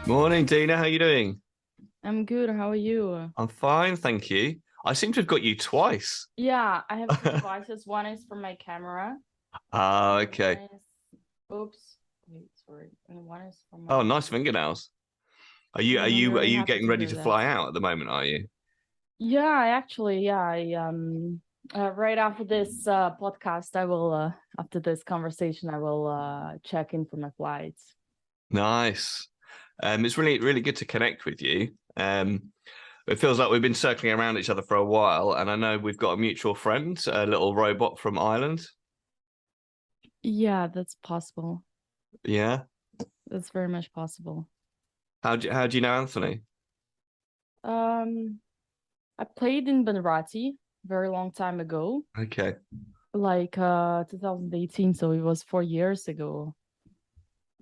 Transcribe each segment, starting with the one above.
Morning, Dina. How you doing? I'm good. How are you? I'm fine, thank you. I seem to have got you twice. Yeah, I have two devices. One is for my camera, Ah, and one okay. is, oops, wait, sorry. And one is for Oh, my, nice fingernails. Are you are I'm you are very you happy getting to ready hear to that. fly out at the moment, are you? I right after this podcast, after this conversation, I will check in for my flights. Nice. It's really good to connect with you. It feels like we've been circling around each other for a while, and I know we've got a mutual friend, a little robot from Ireland. Yeah, that's possible. Yeah. That's very much possible. How do you know Anthony? Um, I played in Banrati very long time ago, Okay. like 2018, so it was 4 years ago.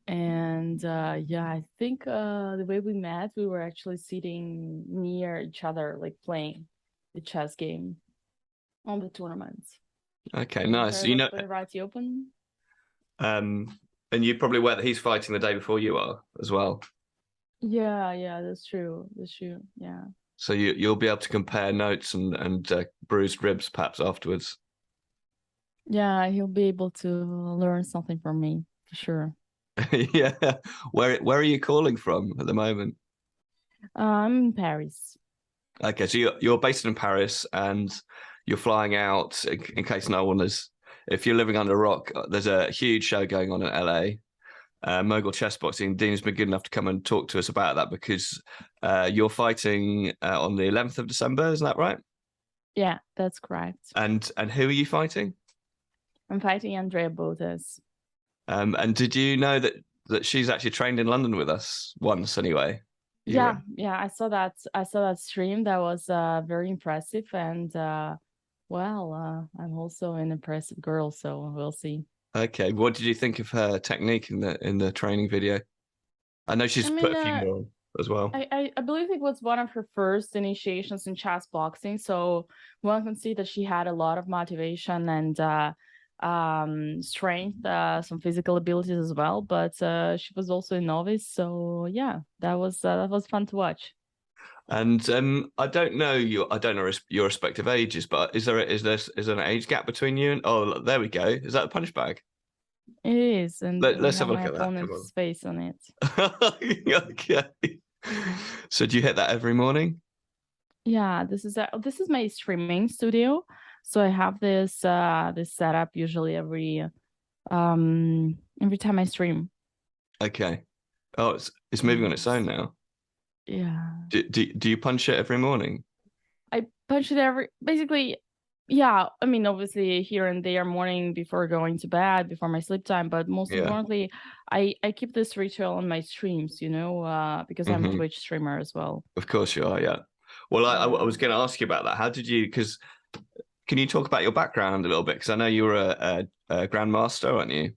And yeah, I think the way we met, we were actually sitting near each other, like playing the chess game on the tournaments. Okay, Have you nice. heard of Banrati Open? Um, and you're probably aware that he's fighting the day before you are as well. Yeah, that's true. That's true. Yeah. So you'll be able to compare notes and bruised ribs perhaps afterwards. Yeah, he'll be able to learn something from me for sure. Yeah. Where are you calling from at the moment? I'm in Paris. Okay, so you're based in Paris and you're flying out in case no one is. If you're living under a rock, there's a huge show going on in LA. Mogul Chessboxing. Dean's been good enough to come and talk to us about that because you're fighting on the 11th of December, isn't that right? Yeah, that's correct. And who are you fighting? I'm fighting Andrea Botez. And did you know that she's actually trained in London with us once anyway? You were Yeah, I saw that. I saw that stream. That was very impressive, and I'm also an impressive girl, so we'll see. okay. What did you think of her technique in the training video? I know I she's put mean, a few more on as well. I believe it was one of her first initiations in chess boxing, so one can see that she had a lot of motivation and strength, some physical abilities as well. But she was also a novice, so yeah, that was fun to watch. And I don't know your respective ages, but is there an age gap between you and oh there we go. Is that a punch bag? It is, and I Let's have have a my look at that. Come opponent's face on it. on. Okay. So do you hit that every morning? Yeah, this is my streaming studio. So I have this setup usually every time I stream. Okay. Oh, it's moving on its own Yes. now. Yeah. Do you punch it every morning? I punch it every basically, yeah, I mean obviously here and there morning before going to bed, before my sleep time, but most Yeah. importantly, I keep this ritual on my streams, because I'm a Hmm. Twitch streamer as well. Of course you are, yeah. Well, I Yeah. was going to ask you about that. How did you? Because can you talk about your background a little bit? Because I know you were a grandmaster, aren't you?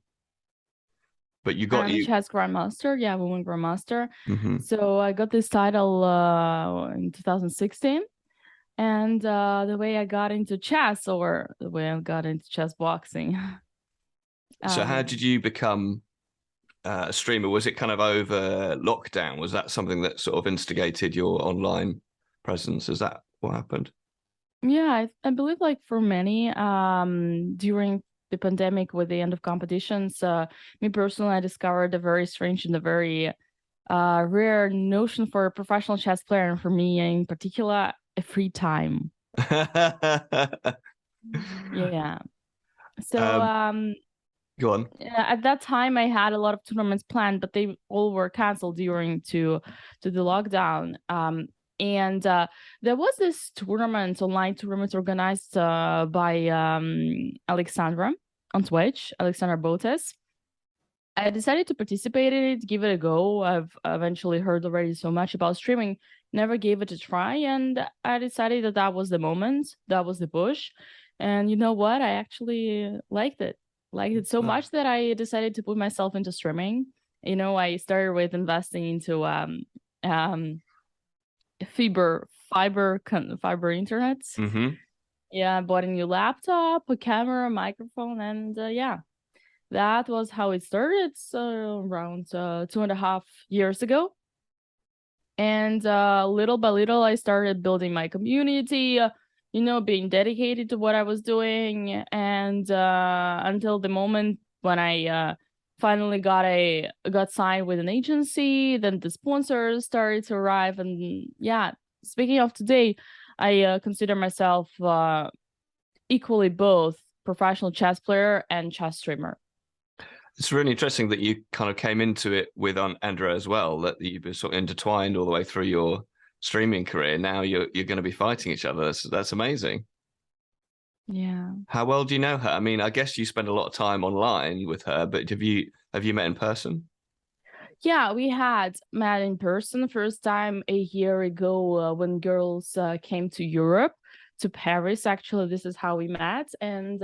But you got I'm a you. chess grandmaster, yeah, woman grandmaster. Hmm. So I got this title in 2016. And the way I got into chess, or the way I got into chess boxing, So how um, did you become a streamer? Was it kind of over lockdown? Was that something that sort of instigated your online presence? Is that what happened? yeah, I believe like for many, during the pandemic with the end of competitions, me personally, I discovered a very strange and a very rare notion for a professional chess player, and for me in particular, a free time. Yeah. So um, Go on. yeah, at that time I had a lot of tournaments planned, but they all were canceled during to the lockdown. And there was this tournament, online tournament organized by Alexandra on Twitch, Alexandra Botez. I decided to participate in it, give it a go. I've eventually heard already so much about streaming, never gave it a try, and I decided that that was the moment, that was the push. And you know what? I actually liked it so Oh. much that I decided to put myself into streaming. I started with investing into um fiber internets. Hmm. Yeah, I bought a new laptop, a camera, microphone, and yeah, that was how it started. So around 2.5 years ago. And little by little, I started building my community, being dedicated to what I was doing. And until the moment when I finally got signed with an agency, then the sponsors started to arrive. And yeah, speaking of today, I consider myself equally both professional chess player and chess streamer. It's really interesting that you kind of came into it with Andrea as well, that you've been sort of intertwined all the way through your streaming career. Now you're going to be fighting each other. That's amazing. Yeah. How well do you know her? I mean, I guess you spend a lot of time online with her, but have you met in person? Yeah, we had met in person first time a year ago when girls came to Europe, to Paris. Actually, this is how we met. And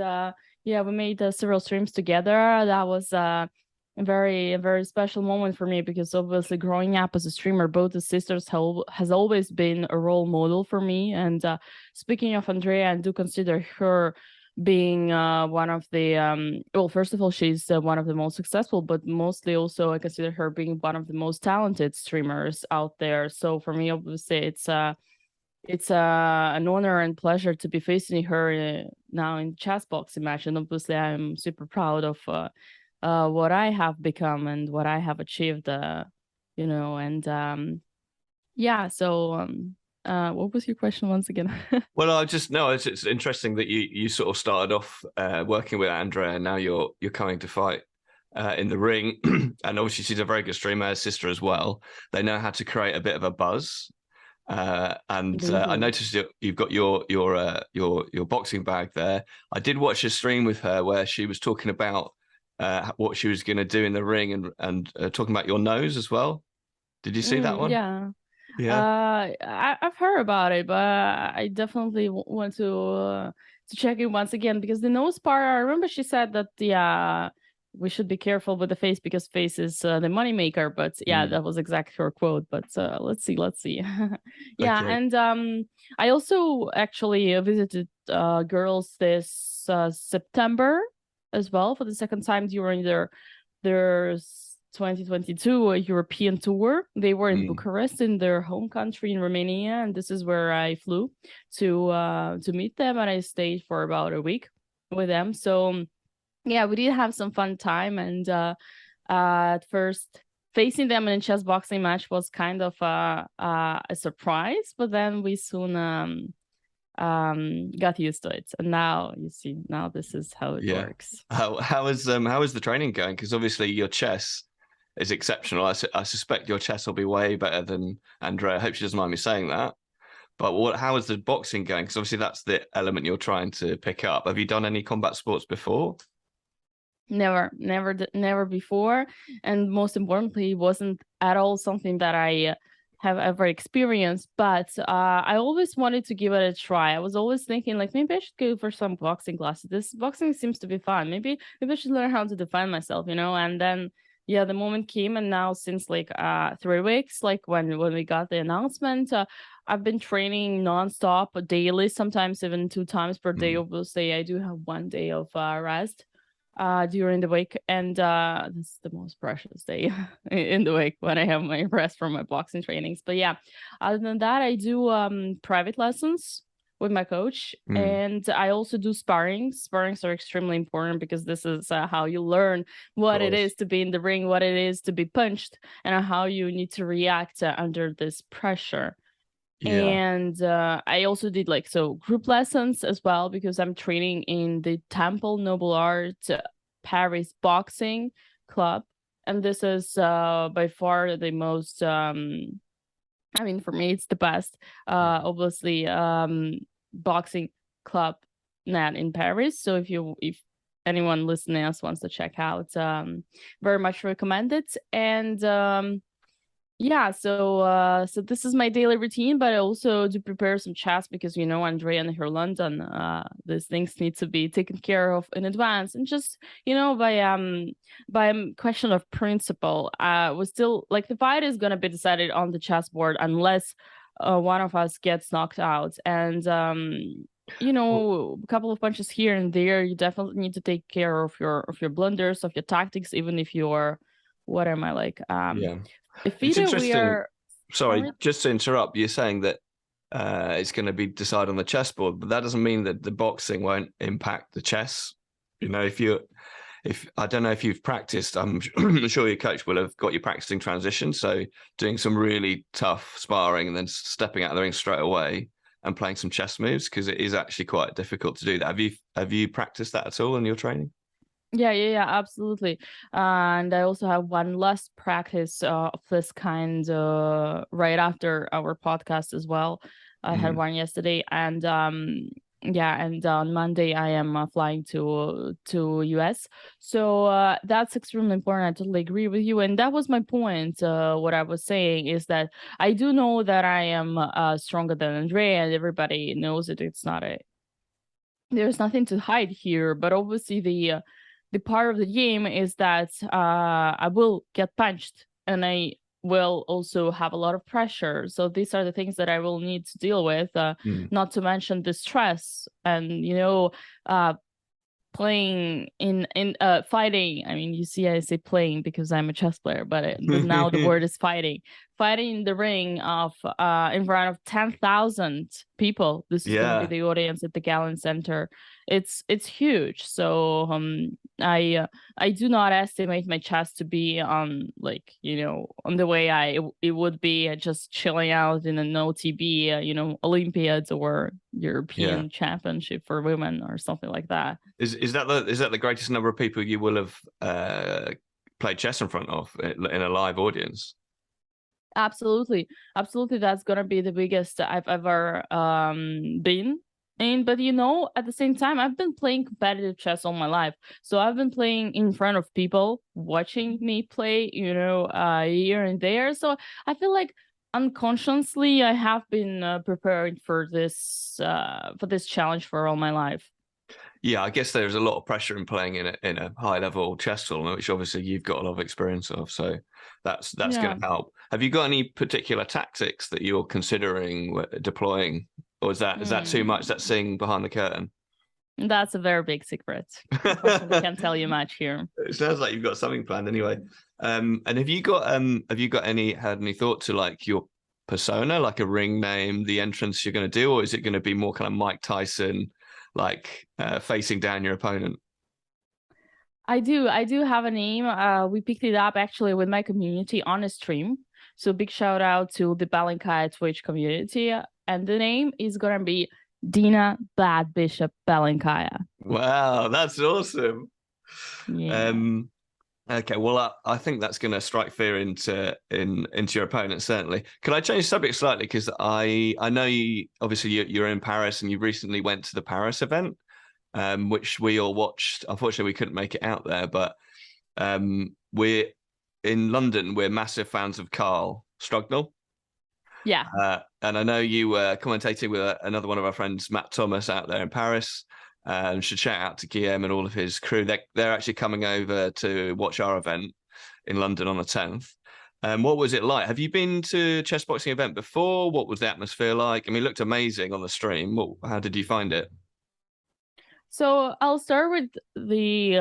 yeah, we made several streams together. That was a very special moment for me because obviously growing up as a streamer, both the sisters has always been a role model for me. And speaking of Andrea, I do consider her being one of the well, first of all, she's one of the most successful, but mostly also I consider her being one of the most talented streamers out there. So for me, obviously, it's an honor and pleasure to be facing her now in Chessboxing match. And obviously, I'm super proud of what I have become and what I have achieved. And yeah. So what was your question once again? Well, I just no, it's interesting that you sort of started off working with Andrea, and now you're coming to fight in the ring, and obviously she's a very good streamer, her sister as well. They know how to create a bit of a buzz, and They I do. noticed you've got your boxing bag there. I did watch a stream with her where she was talking about what she was going to do in the ring and talking about your nose as well. Did you see that one? Yeah. Yeah. I've heard about it, but I definitely want to check it once again because the nose part, I remember she said that we should be careful with the face because face is the money maker. But yeah, Mm. that was exactly her quote. But let's see. Yeah, Okay. and I also actually visited girls this September as well for the second time during their 2022 European tour. They were in Mm. Bucharest, in their home country in Romania, and this is where I flew to meet them, and I stayed for about a week with them. So yeah, we did have some fun time, and at first facing them in a chess boxing match was kind of a surprise, but then we soon got used to it, and now you see, now this is how it Yeah. works. How is the training going? Because obviously your chess is exceptional. I suspect your chess will be way better than Andrea. I hope she doesn't mind me saying that. But how is the boxing going? Because obviously that's the element you're trying to pick up. Have you done any combat sports before? Never before, and most importantly, it wasn't at all something that I have ever experienced. But I always wanted to give it a try. I was always thinking, like, maybe I should go for some boxing classes. This boxing seems to be fun. Maybe I should learn how to defend myself, And then yeah, the moment came, and now since like 3 weeks, like when we got the announcement, I've been training nonstop, daily, sometimes even 2 times per day. Mm. Obviously, I do have one day of rest during the week, and this is the most precious day in the week when I have my rest from my boxing trainings. But yeah, other than that, I do private lessons with my coach, Mm. and I also do sparrings. Sparrings are extremely important because this is how you learn Of what it course. is to be in the ring, what it is to be punched, and how you need to react under this pressure. Yeah. And I also did like group lessons as well because I'm training in the Temple Noble Art Paris Boxing Club, and this is by far the most I mean, for me it's the best obviously boxing club net in Paris. So if anyone listening else wants to check out, very much recommend it. And yeah, so this is my daily routine, but I also do prepare some chats because Andrea and her London, these things need to be taken care of in advance, and just by a question of principle, we still like the fight is gonna be decided on the chessboard unless one of us gets knocked out, and Well, a couple of punches here and there. You definitely need to take care of your blunders, of your tactics, even if you're what am I like yeah. if It's either we interesting. are Sorry, just to interrupt, you're saying that it's going to be decided on the chessboard, but that doesn't mean that the boxing won't impact the chess. You know, if I don't know if you've practiced, I'm sure your coach will have got you practicing transition. So doing some really tough sparring and then stepping out of the ring straight away and playing some chess moves, because it is actually quite difficult to do that. Have you practiced that at all in your training? Yeah, absolutely. And I also have one last practice of this kind right after our podcast as well. I had one yesterday, and and on Monday I am flying to US. So that's extremely important. I totally agree with you, and that was my point. What I was saying is that I do know that I am stronger than Andrea, and everybody knows it. There's nothing to hide here, but obviously the part of the game is that I will get punched and I will also have a lot of pressure. So these are the things that I will need to deal with, not to mention the stress and, playing in fighting. I mean, you see, I say playing because I'm a chess player, but now the word is fighting in the ring of in front of 10,000 people. This is going to be the audience at the Gallon Center. It's huge. So I do not estimate my chess to be on on the way it would be just chilling out in an OTB Olympiads or European Championship for women or something like that. Is that the greatest number of people you will have played chess in front of in a live audience? Absolutely. That's gonna be the biggest I've ever been in. But at the same time, I've been playing competitive chess all my life, so I've been playing in front of people watching me play, here and there. So I feel like unconsciously I have been preparing for this challenge for all my life. Yeah, I guess there's a lot of pressure in playing in a high level chess tournament, which obviously you've got a lot of experience of. So that's going to help. Have you got any particular tactics that you're considering deploying, or is that too much? That's seeing behind the curtain. That's a very big secret. Unfortunately, can't tell you much here. It sounds like you've got something planned anyway. And have you got had any thought to like your persona, like a ring name, the entrance you're going to do, or is it going to be more kind of Mike Tyson? Like facing down your opponent? I do have a name. We picked it up actually with my community on a stream. So big shout out to the Belenkaya Twitch community. And the name is gonna be Dina Bad Bishop Belenkaya. Wow, that's awesome. Yeah. Okay, well, I think that's going to strike fear into your opponent, certainly. Can I change the subject slightly? Because I know obviously you're in Paris and you recently went to the Paris event, which we all watched. Unfortunately, we couldn't make it out there, but we're in London. We're massive fans of Carl Strugnell. Yeah. And I know you were commentating with another one of our friends, Matt Thomas, out there in Paris. Should shout out to Guillaume and all of his crew. They're actually coming over to watch our event in London on the 10th. What was it like? Have you been to a chessboxing event before? What was the atmosphere like? I mean, it looked amazing on the stream. How did you find it? So I'll start with the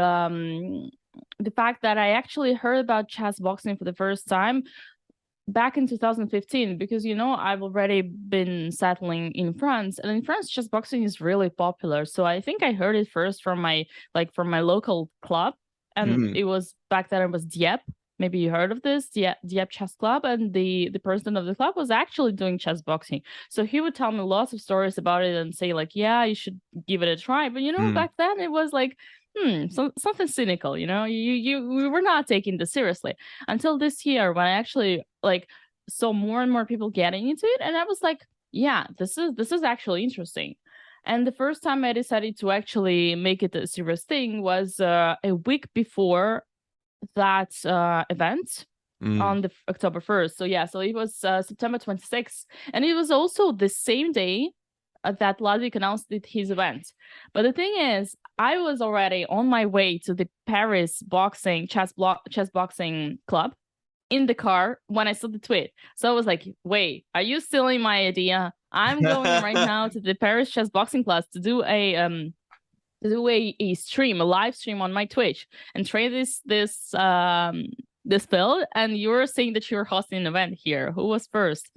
fact that I actually heard about chessboxing for the first time back in 2015, because I've already been settling in France, and in France chessboxing is really popular. So I think I heard it first from my local club, and it was back then it was Dieppe. Maybe you heard of this, Dieppe Chess Club, and the president of the club was actually doing chessboxing. So he would tell me lots of stories about it and say like, yeah, you should give it a try. But back then it was like something cynical, we were not taking this seriously until this year when I actually saw more and more people getting into it, and I was like, yeah, this is actually interesting. And the first time I decided to actually make it a serious thing was a week before that event on the October 1st. So it was September 26th, and it was also the same day that Ludwig announced his event. But the thing is, I was already on my way to the Paris chess boxing club in the car when I saw the tweet. So I was like, wait, are you stealing my idea? I'm going right now to the Paris chess boxing class to do a live stream on my Twitch and train this this field, and you were saying that you were hosting an event here. Who was first?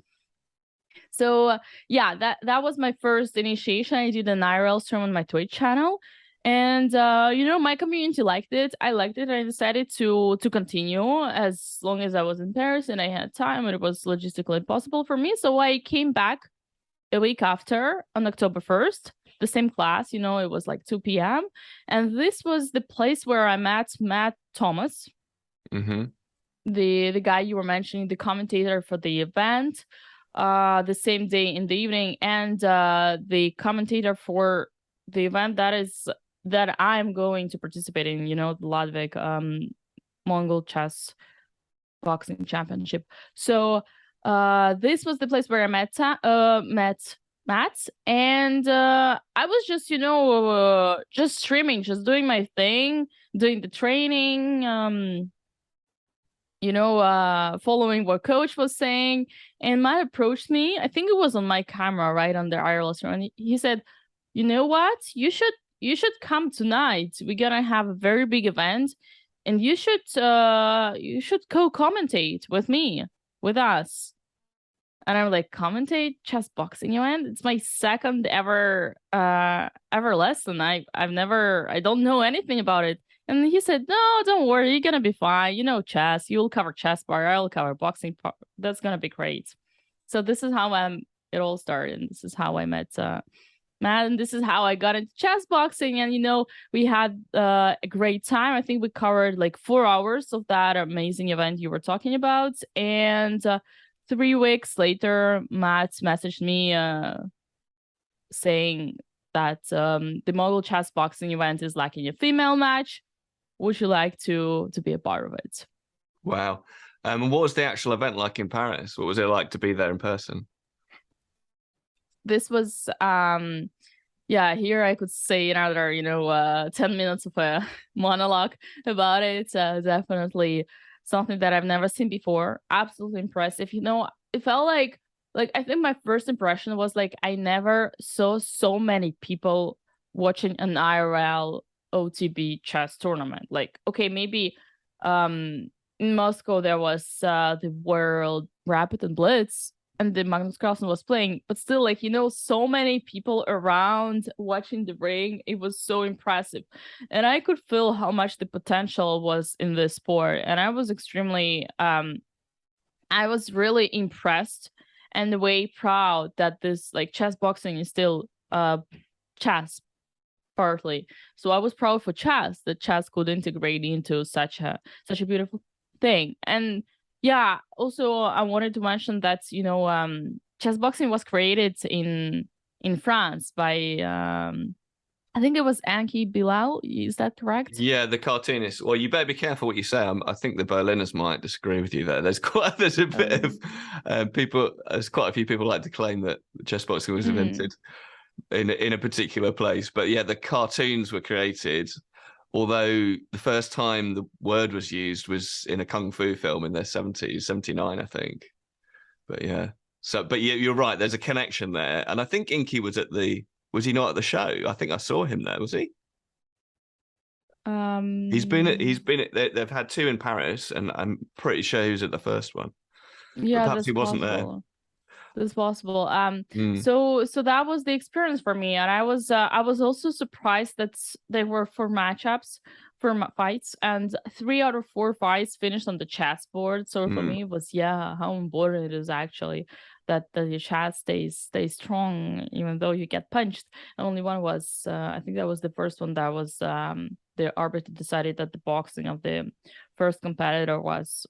So yeah, that was my first initiation. I did an IRL stream on my Twitch channel, and my community liked it. I liked it. I decided to continue as long as I was in Paris and I had time, and it was logistically possible for me. So I came back a week after on October 1st, the same class. It was like 2 p.m. and this was the place where I met Matt Thomas, the guy you were mentioning, the commentator for the event. The same day in the evening, and the commentator for the event that I'm going to participate in, the Ludwig Mongol chess boxing championship. So this was the place where I met Matt, and I was just just streaming, just doing my thing, doing the training, following what coach was saying. And Matt approached me. I think it was on my camera, right on the IRL stream. And he said, "You know what? You should come tonight. We're gonna have a very big event, and you should co-commentate with us." And I'm like, "Commentate chess boxing event? It's my second ever lesson. I don't know anything about it." And he said, "No, don't worry. You're going to be fine. Chess. You'll cover chess part. I'll cover boxing part. That's going to be great." So this is how it all started. And this is how I met Matt. And this is how I got into chess boxing. And, we had a great time. I think we covered like 4 hours of that amazing event you were talking about. And 3 weeks later, Matt messaged me saying that the Mogul chess boxing event is lacking a female match. Would you like to be a part of it? Wow. And what was the actual event like in Paris? What was it like to be there in person? This was, here I could say another, 10 minutes of a monologue about it. Definitely something that I've never seen before. Absolutely impressive. It felt like I think my first impression was like I never saw so many people watching an IRL OTB chess tournament. Like, okay, maybe in Moscow there was the World Rapid and Blitz and the Magnus Carlsen was playing, but still, so many people around watching the ring. It was so impressive, and I could feel how much the potential was in this sport, and I was extremely I was really impressed and the way proud that this chess boxing is still chess partly. So I was proud for chess that chess could integrate into such a beautiful thing. And yeah, also I wanted to mention that chess boxing was created in France by I think it was Anki Bilal. Is that correct? Yeah, the cartoonist. Well, you better be careful what you say. I think the Berliners might disagree with you there. There's a bit of people. There's quite a few people like to claim that chess boxing was invented in a particular place. But yeah, the cartoons were created. Although the first time the word was used was in a kung fu film in the 70s, 79, I think. But yeah, but you're right. There's a connection there, and I think Inky was at the. Was he not at the show? I think I saw him there. Was he? He's been. They've had 2 in Paris, and I'm pretty sure he was at the first one. Yeah, perhaps he wasn't there. That's possible. So that was the experience for me, and I was also surprised that they were 4 matchups, 4 fights, and 3 out of 4 fights finished on the chessboard. So for me, it was how important it is actually that your chat stays strong even though you get punched. And only one was I think that was the first one that was the arbiter decided that the boxing of the first competitor was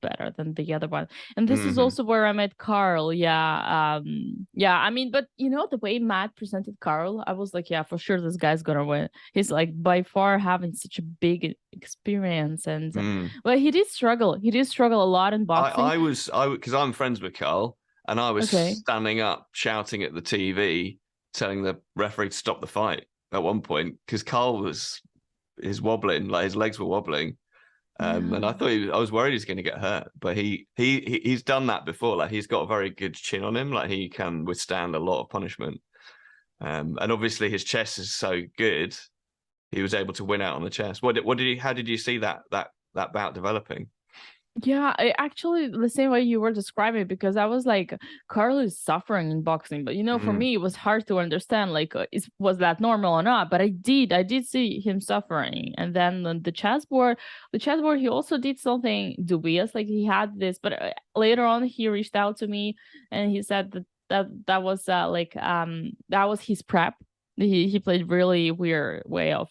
better than the other one. And this is also where I met Carl. I mean, but the way Matt presented Carl, I was like, yeah, for sure this guy's gonna win. He's like by far having such a big experience, and well, he did struggle a lot in boxing. I was because I'm friends with Carl, and I was standing up shouting at the TV telling the referee to stop the fight at one point because Carl was wobbling, like his legs were wobbling. And I thought I was worried he's going to get hurt, but he's done that before. Like he's got a very good chin on him. Like he can withstand a lot of punishment. And obviously his chess is so good, he was able to win out on the chess. How did you see that bout developing? Yeah, actually the same way you were describing it, because I was like, Carl is suffering in boxing, but for Mm. me it was hard to understand like was that normal or not. But I did see him suffering. And then the chessboard, he also did something dubious, like he had this, but later on he reached out to me and he said that was that was his prep. He played really weird way of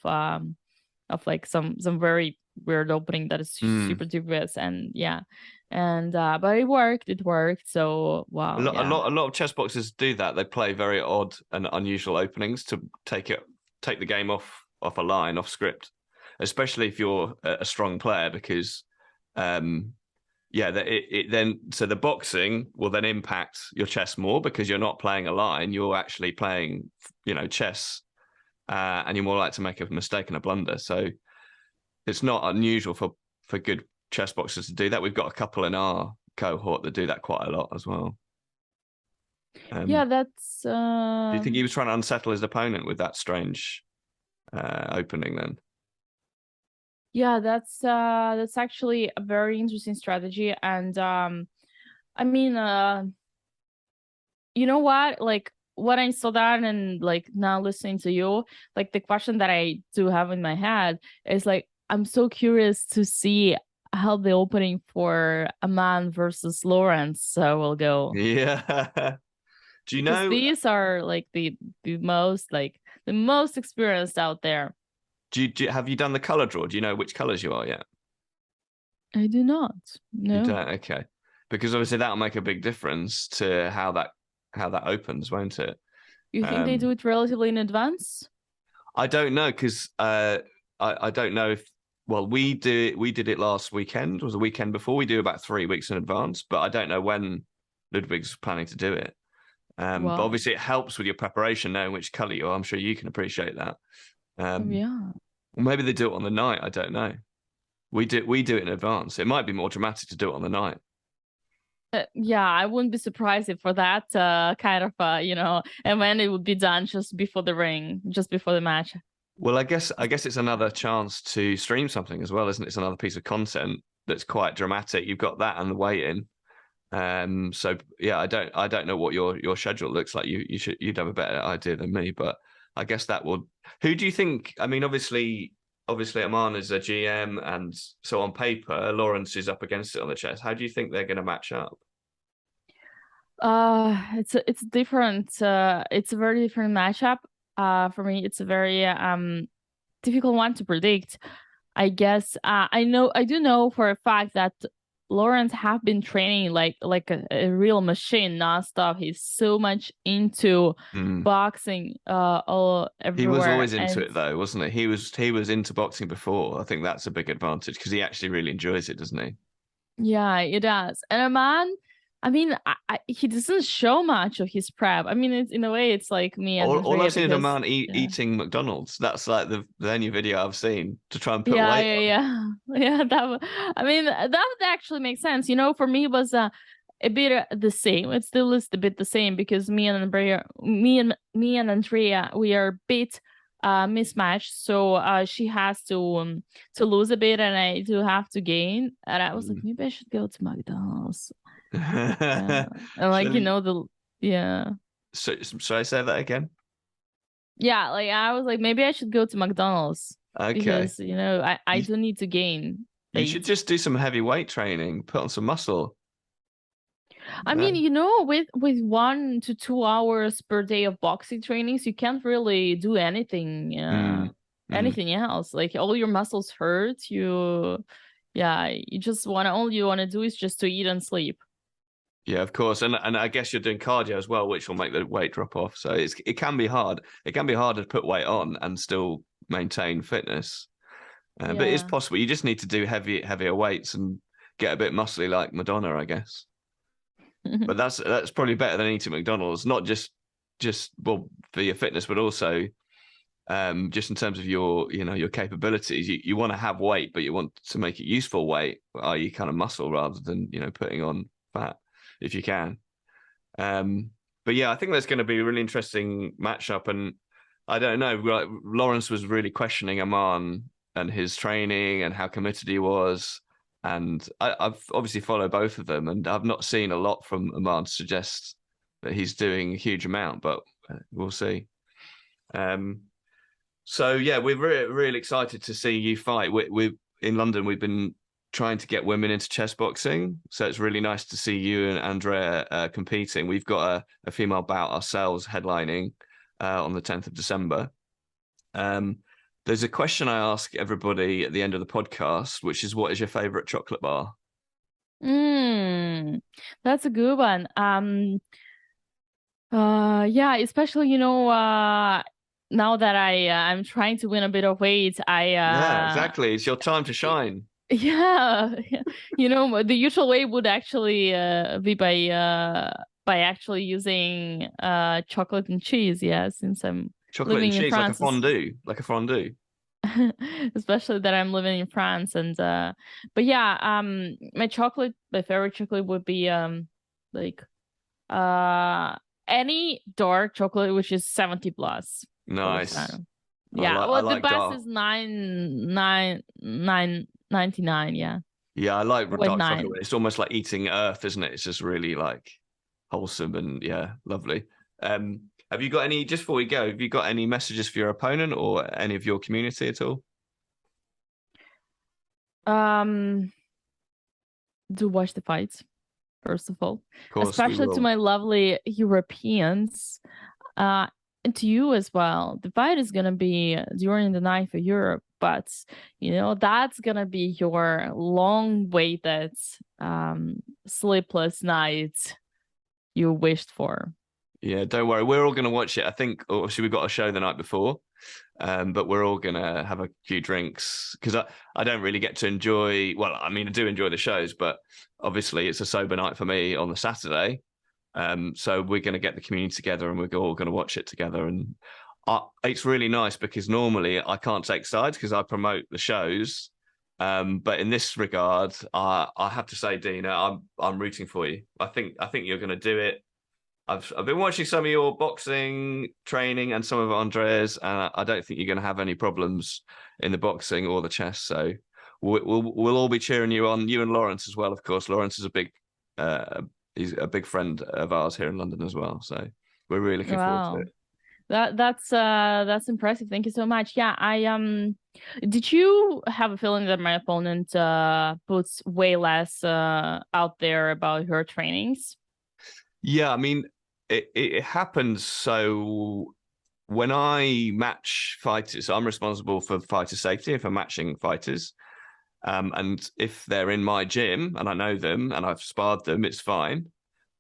like some very weird opening that is Mm. super dubious. And yeah, and but it worked, so A wow. lot, a Yeah, lot, a lot of chess boxers do that. They play very odd and unusual openings to take the game off a line, off script, especially if you're a strong player, because um, yeah, it then so the boxing will then impact your chess more because you're not playing a line, you're actually playing, chess, and you're more likely to make a mistake and a blunder. So it's not unusual for good chess boxers to do that. We've got a couple in our cohort that do that quite a lot as well. yeah, Um, that's do you think he was trying to unsettle his opponent with that strange opening then? yeah, that's actually a very interesting strategy. And I mean, you know what, like when I saw that and like now listening to you, like the question that I do have in my head is like, I'm so curious to see how the opening for Aman versus Lawrence will go. Yeah. Do you Because know? these are like the most experienced out there. Have you done the color draw? Do you know which colors you are yet? I do not. You No. don't. Okay, because obviously that'll make a big difference to how that opens, won't it? You think they do Um, it relatively in advance? I don't know because I don't know if well we did it last weekend, was the weekend before. We do about 3 weeks in advance, but I don't know when Ludwig's planning to do it. But Wow. obviously it helps with your preparation knowing which color you are. I'm sure you can appreciate that. Um, Yeah. or maybe they do it on the night. I don't know. We do it in advance. It might be more dramatic to do it on the night. Yeah, I wouldn't be surprised if for that kind of and when it would be done just before the ring, just before the match. Well, I guess it's another chance to stream something as well, isn't it? It's another piece of content that's quite dramatic. You've got that and the waiting. So yeah, I don't know what your schedule looks like. You'd have a better idea than me, but I guess that will. Who do you think? I mean, obviously, Aman is a GM, and so on paper, Lawrence is up against it on the chess. How do you think they're going to match up? It's different. It's a very different matchup. For me, it's a very difficult one to predict. I guess I do know for a fact that Lawrence have been training like a real machine nonstop. He's so much into Hmm. boxing all He was everywhere. always into And it though, wasn't he? He was into boxing before. I think that's a big advantage because he actually really enjoys it, doesn't he? yeah, it does. And Aman, I mean, he doesn't show much of his prep. I mean, it's in a way it's like me and All Andrea I've seen is a because man yeah. eating McDonald's. That's like the only video I've seen to try and put Yeah, weight yeah, on. yeah. Yeah, I mean, that would actually make sense. For me it was a bit the same. It still is a bit the same because me and Andrea, we are a bit mismatched. So she has to lose a bit and I do have to gain. And I was like, Mm. maybe I should go to McDonald's. Yeah. And like, Shall, the yeah. should I say that again? Yeah, like I was like, maybe I should go to McDonald's Okay. because, I You do need to gain you should weight. just do some heavy weight training, put on some muscle. I Uh, mean, with 1 to 2 hours per day of boxing trainings, you can't really do mm, mm. anything else. Like all your muscles hurt. Yeah, you just all you want to do is just to eat and sleep. Yeah, of course, and I guess you're doing cardio as well, which will make the weight drop off. So it can be hard. It can be hard to put weight on and still maintain fitness. But it is Yeah. possible. You just need to do heavier weights and get a bit muscly like Madonna, I guess. But that's probably better than eating McDonald's. Not just well for your fitness, but also just in terms of your capabilities. You want to have weight, but you want to make it useful weight, i.e., kind of muscle rather than putting on fat if you can. Um, but yeah, I think there's going to be a really interesting matchup, and I don't know. Lawrence was really questioning Aman and his training and how committed he was, And I've obviously followed both of them, and I've not seen a lot from Aman to suggest that he's doing a huge amount, but we'll see. So yeah, we're really excited to see you fight. We in London, we've been trying to get women into chess boxing, so it's really nice to see you and Andrea competing. We've got a female bout ourselves headlining on the 10th of December. There's a question I ask everybody at the end of the podcast, which is, what is your favorite chocolate bar? That's a good one. Yeah, especially, now that I'm trying to win a bit of weight, Yeah, exactly. It's your time to shine. Yeah, the usual way would actually be by actually using chocolate and cheese. Yeah, since I'm Chocolate and living in cheese, France, like a fondue. especially that I'm living in France, and but yeah, my favorite chocolate would be like any dark chocolate which is 70 plus. Nice. Yeah, I the like best dark. is 9.99. Yeah. Yeah, I like With dark 9. chocolate. It's almost like eating earth, isn't it? It's just really like wholesome and yeah, lovely. Have you got any, just before we go, have you got any messages for your opponent or any of your community at all? Do watch the fights, first of all, Of course, we especially to will. my lovely Europeans, and to you as well. The fight is gonna be during the night for Europe, but that's gonna be your long-waited, sleepless night you wished for. Yeah, don't worry. We're all going to watch it. I think, obviously, we've got a show the night before, but we're all going to have a few drinks because I don't really get to enjoy. Well, I mean, I do enjoy the shows, but obviously, it's a sober night for me on the Saturday. So we're going to get the community together and we're all going to watch it together. And it's really nice because normally I can't take sides because I promote the shows. But in this regard, I have to say, Dina, I'm rooting for you. I think you're going to do it. I've been watching some of your boxing training and some of Andrea's, and I don't think you're going to have any problems in the boxing or the chess. So we'll all be cheering you on. You and Lawrence as well, of course. Lawrence is he's a big friend of ours here in London as well. So we're really looking forward to Wow. it. That's impressive. Thank you so much. Yeah, did you have a feeling that my opponent puts way less out there about her trainings? Yeah, I mean, it happens. So when I match fighters, I'm responsible for fighter safety and for matching fighters. And if they're in my gym and I know them and I've sparred them, it's fine.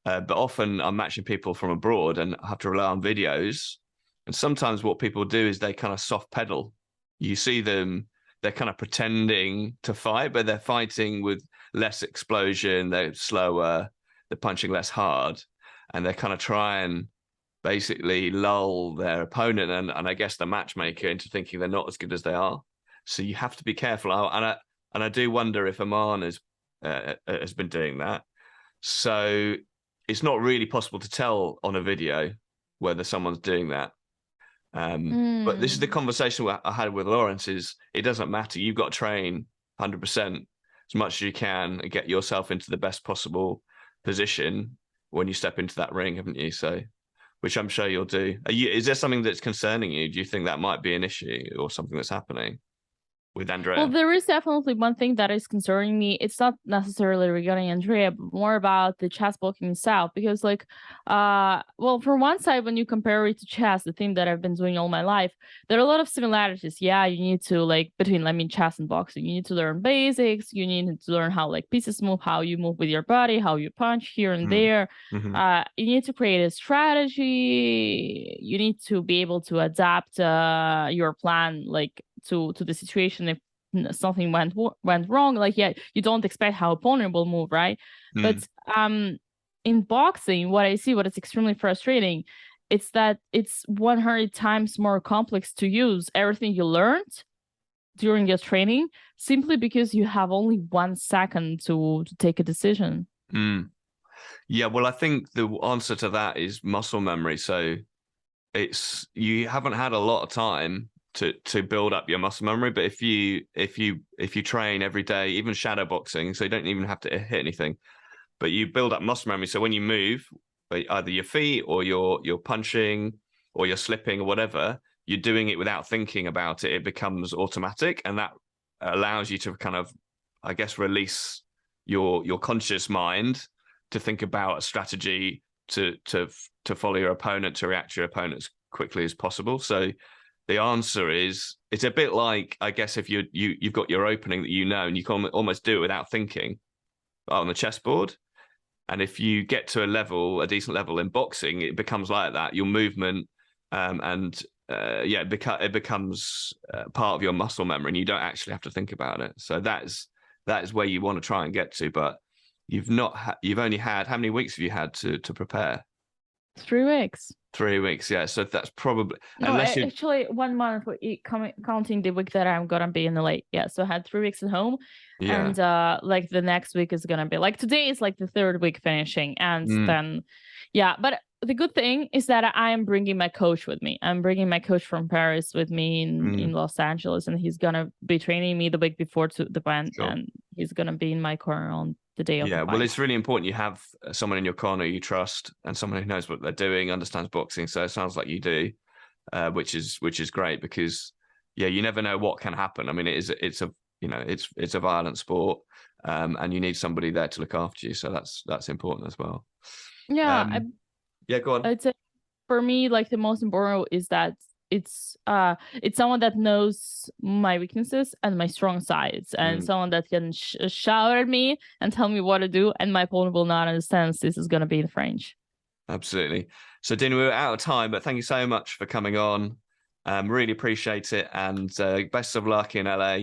But often I'm matching people from abroad and I have to rely on videos. And sometimes what people do is they kind of soft pedal. You see them, they're kind of pretending to fight, but they're fighting with less explosion, they're slower, they're punching less hard, and they're kind of trying basically lull their opponent and I guess the matchmaker into thinking they're not as good as they are. So you have to be careful. And I do wonder if Aman has been doing that. So it's not really possible to tell on a video whether someone's doing that. But this is the conversation I had with Lawrence: is it doesn't matter. You've got to train 100% as much as you can and get yourself into the best possible position when you step into that ring, haven't you? So, which I'm sure you'll do. Is there something that's concerning you? Do you think that might be an issue or something that's happening with Andrea? Well, there is definitely one thing that is concerning me. It's not necessarily regarding Andrea, but more about the chess booking itself. Because, well, for one side, when you compare it to chess, the thing that I've been doing all my life, there are a lot of similarities. Yeah, you need to between chess and boxing, you need to learn basics. You need to learn how pieces move, how you move with your body, how you punch here and there. Mm-hmm. You need to create a strategy. You need to be able to adapt your plan to the situation if something went wrong. Yeah, you don't expect how opponent will move, right? But in boxing, what is extremely frustrating, it's that it's 100 times more complex to use everything you learned during your training simply because you have only 1 second to take a decision. Yeah, well, I think the answer to that is muscle memory. So you haven't had a lot of time to build up your muscle memory. But if you train every day, even shadow boxing, so you don't even have to hit anything, but you build up muscle memory. So when you move, either your feet or you're punching or you're slipping or whatever, you're doing it without thinking about it. It becomes automatic, and that allows you to kind of, I guess, release your conscious mind to think about a strategy to follow your opponent, to react to your opponent as quickly as possible. So the answer is, it's a bit like, I guess, if you've got your opening that you know, and you can almost do it without thinking on the chessboard. And if you get to a decent level in boxing, it becomes like that. Your movement it becomes part of your muscle memory, and you don't actually have to think about it. So that is where you want to try and get to. But you've only had, how many weeks have you had to prepare? 3 weeks. 3 weeks, yeah. So that's probably actually 1 month, counting the week that I'm gonna be in the late. Yeah, so I had 3 weeks at home, and like the next week is gonna be like, today is like the 3rd week finishing, and then But the good thing is that I am bringing my coach with me. I'm bringing my coach from Paris with me in Los Angeles, and he's gonna be training me the week before to the event, and he's gonna be in my corner on the day of the fight. Well, it's really important you have someone in your corner you trust, and someone who knows what they're doing, understands boxing. So it sounds like you do, which is great, because you never know what can happen. I mean, it's a violent sport, and you need somebody there to look after you. So that's important as well. Go on. I'd say for me, like, the most important is that it's someone that knows my weaknesses and my strong sides, and someone that can shout at me and tell me what to do, and my opponent will not understand this is going to be in French. Absolutely. So Dina, we're out of time, but thank you so much for coming on. Really appreciate it, and best of luck in LA.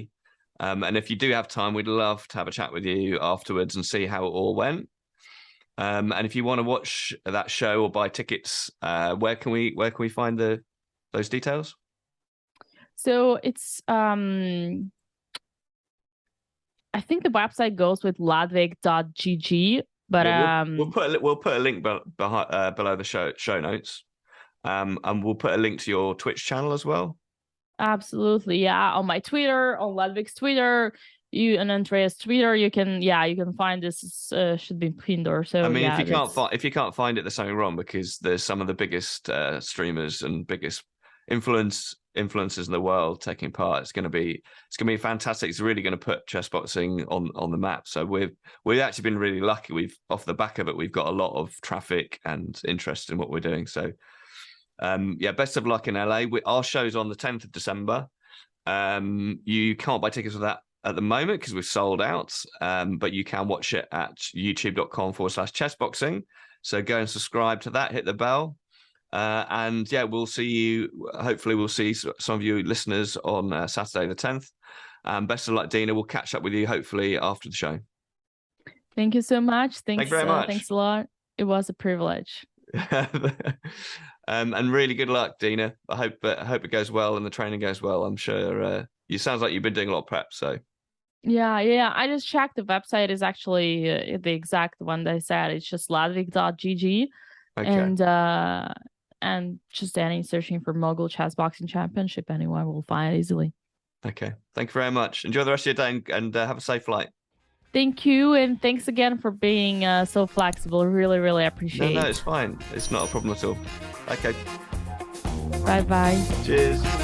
And if you do have time, we'd love to have a chat with you afterwards and see how it all went. And if you want to watch that show or buy tickets, where can we find those details? So it's I think the website goes with ladvig.gg, but we'll put a link below the show notes, and we'll put a link to your Twitch channel as well. Absolutely, yeah. On my Twitter, on Ladvig's Twitter, and Andrea's Twitter, you can find this. Should be pinned or so. I mean, if you can't find it, there's something wrong, because there's some of the biggest streamers and biggest influencers in the world taking part. It's going to be fantastic. It's really going to put chess boxing on the map. So we've actually been really lucky. We've, off the back of it, we've got a lot of traffic and interest in what we're doing. So best of luck in LA. Our show's on the 10th of December. You can't buy tickets for that at the moment because we've sold out, but you can watch it at youtube.com/chessboxing. So go and subscribe to that, hit the bell, and we'll see you. Hopefully we'll see some of you listeners on Saturday the 10th. Best of luck, Dina. We'll catch up with you hopefully after the show. Thank you so much. Thank you very much. Thanks a lot. It was a privilege. And really good luck, Dina. I hope it goes well and the training goes well. I'm sure you sounds like you've been doing a lot of prep. So yeah. I just checked. The website is actually the exact one that I said. It's just ladvig.gg, and just searching for Mogul Chessboxing Championship, anyone will find it easily. Okay, thank you very much. Enjoy the rest of your day, and have a safe flight. Thank you, and thanks again for being so flexible. Really, really appreciate it. No, it's fine. It's not a problem at all. Okay. Bye-bye. Cheers.